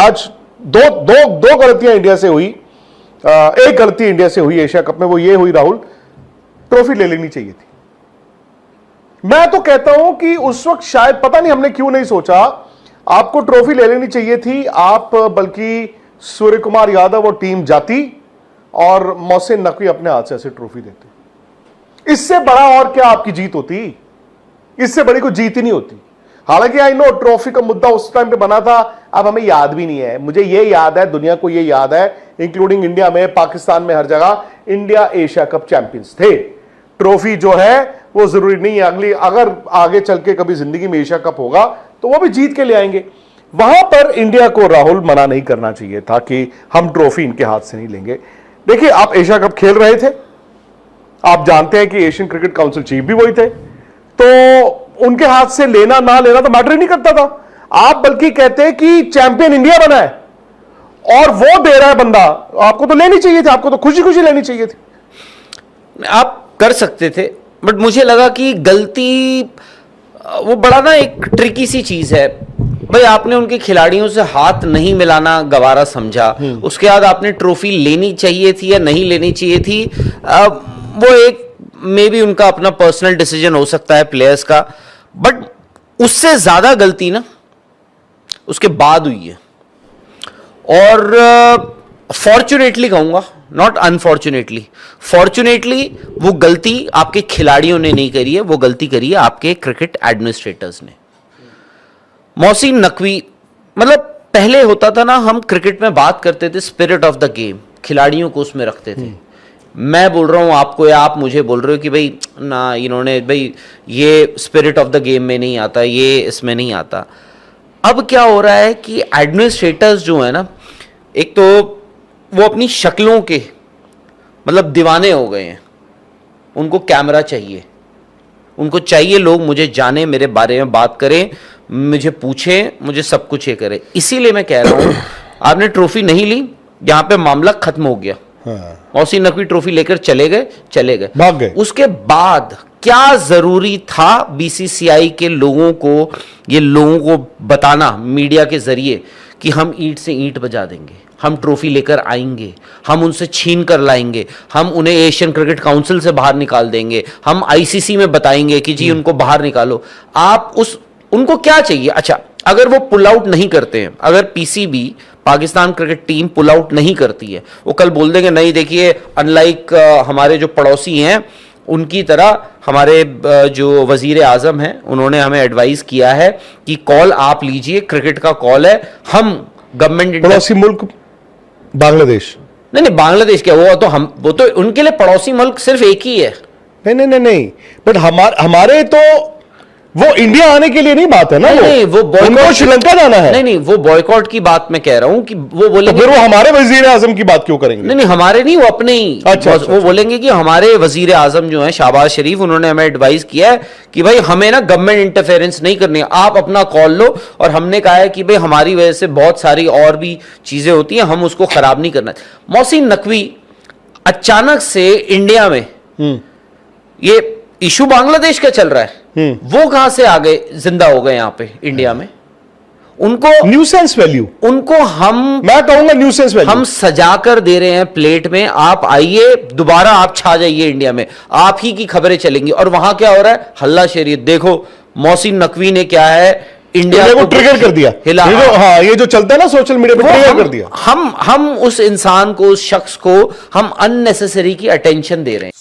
आज दो गलतियां इंडिया से हुई। एक गलती इंडिया से हुई एशिया कप में, वो ये हुई राहुल, ट्रॉफी ले लेनी चाहिए थी। मैं तो कहता हूं कि उस वक्त शायद पता नहीं हमने क्यों नहीं सोचा, आपको ट्रॉफी ले लेनी चाहिए थी। आप बल्कि सूर्य कुमार यादव और टीम जाती और मोहसिन नकवी अपने हाथ से ऐसे ट्रॉफी देते। इससे बड़ा और क्या आपकी जीत होती? इससे बड़ी कोई जीत ही नहीं होती। हालांकि आई नो ट्रॉफी का मुद्दा उस टाइम पे बना था, अब हमें याद भी नहीं है। मुझे ये याद है, दुनिया को ये याद है, इंक्लूडिंग इंडिया में, पाकिस्तान में, हर जगह, इंडिया एशिया कप चैंपियंस थे। ट्रॉफी जो है वो जरूरी नहीं है अगली, अगर आगे चल के कभी जिंदगी में एशिया कप होगा तो वो भी जीत के ले आएंगे। वहां पर इंडिया को राहुल मना नहीं करना चाहिए था कि हम ट्रॉफी इनके हाथ से नहीं लेंगे। देखिए, आप एशिया कप खेल रहे थे, आप जानते हैं कि एशियन क्रिकेट काउंसिल चीफ भी वही थे, तो उनके हाथ से लेना ना लेना तो मैटर ही नहीं करता था। आप बल्कि कहते हैं कि चैंपियन इंडिया बना है और वो दे रहा है बंदा, आपको तो लेनी चाहिए थी, आपको तो खुशी खुशी लेनी चाहिए थी। आप कर सकते थे, बट मुझे लगा कि गलती वो बड़ा ना एक ट्रिकी सी चीज है भाई। आपने उनके खिलाड़ियों से हाथ नहीं मिलाना गवारा समझा, उसके बाद आपने ट्रॉफी लेनी चाहिए थी या नहीं लेनी चाहिए थी, वो एक मे बी उनका अपना पर्सनल डिसीजन हो सकता है प्लेयर्स का, बट उससे ज्यादा गलती ना उसके बाद हुई है। और फॉर्चुनेटली कहूंगा, नॉट अनफॉर्चुनेटली, फॉर्चुनेटली वो गलती आपके खिलाड़ियों ने नहीं करी है, वो गलती करी है आपके क्रिकेट एडमिनिस्ट्रेटर्स ने। मोहसिन नकवी, मतलब पहले होता था ना, हम क्रिकेट में बात करते थे स्पिरिट ऑफ द गेम, खिलाड़ियों को उसमें रखते थे। मैं बोल रहा हूं आपको या आप मुझे बोल रहे हो कि भाई ना, इन्होंने भाई ये स्पिरिट ऑफ द गेम में नहीं आता, ये इसमें नहीं आता। अब क्या हो रहा है कि एडमिनिस्ट्रेटर्स जो है ना, एक तो वो अपनी शक्लों के मतलब दीवाने हो गए हैं। उनको कैमरा चाहिए, उनको चाहिए लोग मुझे जाने, मेरे बारे में बात करें, मुझे पूछें, मुझे सब कुछ ये करे। इसीलिए मैं कह रहा हूं आपने ट्रॉफी नहीं ली, यहां पे मामला खत्म हो गया। मोहसिन नकवी ट्रॉफी लेकर चले गए, भाग गए। उसके बाद क्या जरूरी था बीसीसीआई के लोगों को, ये लोगों को बताना मीडिया के जरिए कि हम ईंट से ईंट बजा देंगे, हम ट्रॉफी लेकर आएंगे, हम उनसे छीन कर लाएंगे, हम उन्हें एशियन क्रिकेट काउंसिल से बाहर निकाल देंगे, हम आईसीसी में बताएंगे कि जी उनको बाहर निकालो। आप उनको क्या चाहिए? अच्छा, अगर वो पुल आउट नहीं करते हैं, अगर PCB Pakistan cricket team pull out नहीं करती है, वो कल बोल देंगे नहीं देखिए अनलाइक हमारे जो पड़ोसी हैं उनकी तरह हमारे जो वजीर आजम हैं उन्होंने हमें एडवाइस किया है कि कॉल आप लीजिए, क्रिकेट का कॉल है, हम गवर्नमेंट। पड़ोसी मुल्क बांग्लादेश? नहीं, बांग्लादेश क्या, वो तो उनके लिए पड़ोसी मुल्क सिर्फ एक ही है। नहीं, बट हमारे तो वो इंडिया आने के लिए नहीं बात है ना। नहीं, वो उनको श्रीलंका जाना है। नहीं, वो बॉयकॉट की बात मैं कह रहा हूं कि वो बोलेंगे, तो फिर वो हमारे वजीर आजम की बात क्यों करेंगे? नहीं, हमारे नहीं, वो अपने ही। अच्छा, वो बोलेंगे कि हमारे वजीर आजम जो है शहबाज शरीफ, उन्होंने हमें एडवाइस किया है कि भाई हमें ना गवर्नमेंट इंटरफेरेंस नहीं करनी है, आप अपना कॉल लो। और हमने कहा है कि भाई हमारी वजह से बहुत सारी और भी चीजें होती हैं, हम उसको खराब नहीं करना। मोहसिन नकवी अचानक से इंडिया में ये इशू बांग्लादेश का चल रहा है, वो कहां से आ गए, जिंदा हो गए यहां पे इंडिया में? उनको न्यूसेंस वैल्यू, उनको मैं कहूंगा न्यूसेंस वैल्यू हम सजा कर दे रहे हैं प्लेट में। आप आइए दोबारा, आप छा जाइए इंडिया में, आप ही की खबरें चलेंगी। और वहां क्या हो रहा है? हल्ला शेरी। देखो मोहसिन नकवी ने क्या है, इंडिया को ट्रिगर कर दिया, हिला। ये जो चलता है ना सोशल मीडिया पे, ट्रिगर कर दिया। हम उस इंसान को, उस शख्स को हम अननेसेसरी की अटेंशन दे रहे हैं।